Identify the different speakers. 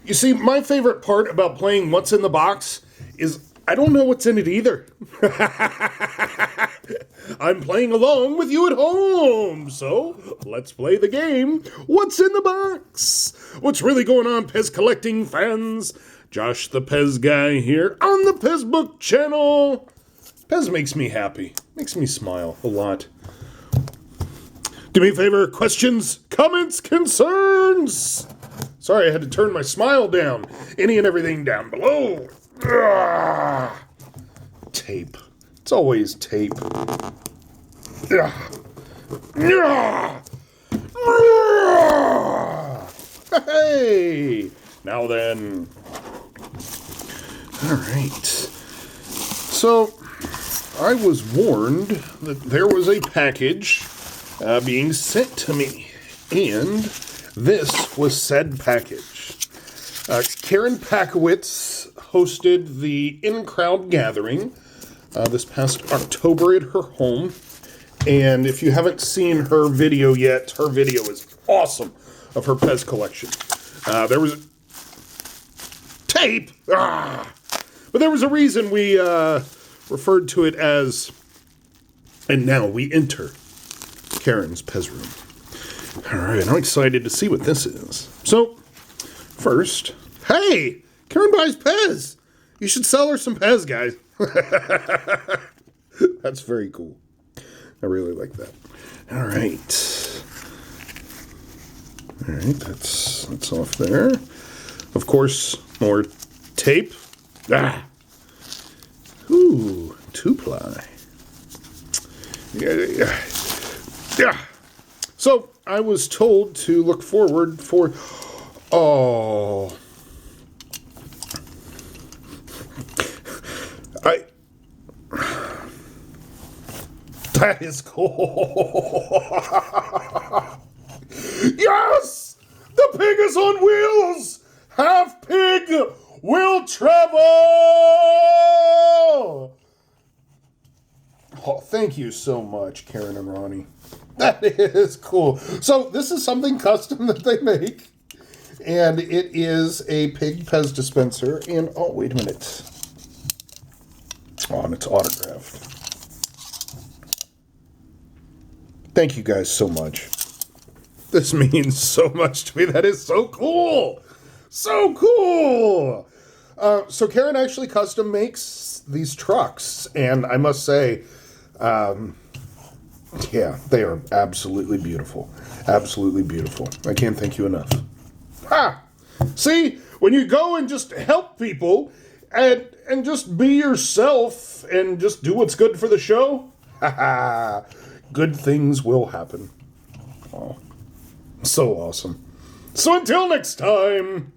Speaker 1: You see, my favorite part about playing What's in the Box is I don't know what's in it either. I'm playing along with you at home, so let's play the game, What's in the Box? What's really going on, PEZ collecting fans? Josh the PEZ guy here on the PEZ Book channel. PEZ makes me happy, makes me smile a lot. Do me a favor, questions, comments, concerns? Sorry, I had to turn my smile down. Any and everything down below. Tape. It's always tape. Hey! Now then. Alright. So, I was warned that there was a package being sent to me. And this was said package. Karen Packowitz hosted the TheINCrowd Gathering this past October at her home. And if you haven't seen her video yet, her video is awesome of her PEZ collection. There was tape, but there was a reason we referred to it as, and now we enter Karen's PEZ room. All right, I'm excited to see what this is. So, first, hey, Karen buys PEZ. You should sell her some PEZ, guys. That's very cool. I really like that. All right. All right, that's off there. Of course, more tape. Ooh, 2-ply. Yeah. So, I was told to look forward for... Oh... That is cool. Yes! The pig is on wheels! Half pig will travel! Oh, thank you so much, Karen and Ronnie. That is cool. So, this is something custom that they make. And it is a pig PEZ dispenser. And, oh, wait a minute. Oh, and it's autographed. Thank you guys so much. This means so much to me. That is so cool. So cool. So Karen actually custom makes these trucks. And I must say, yeah, they are absolutely beautiful. Absolutely beautiful. I can't thank you enough. Ha! See, when you go and just help people and just be yourself and just do what's good for the show, ha! Good things will happen. Oh, so awesome. So until next time.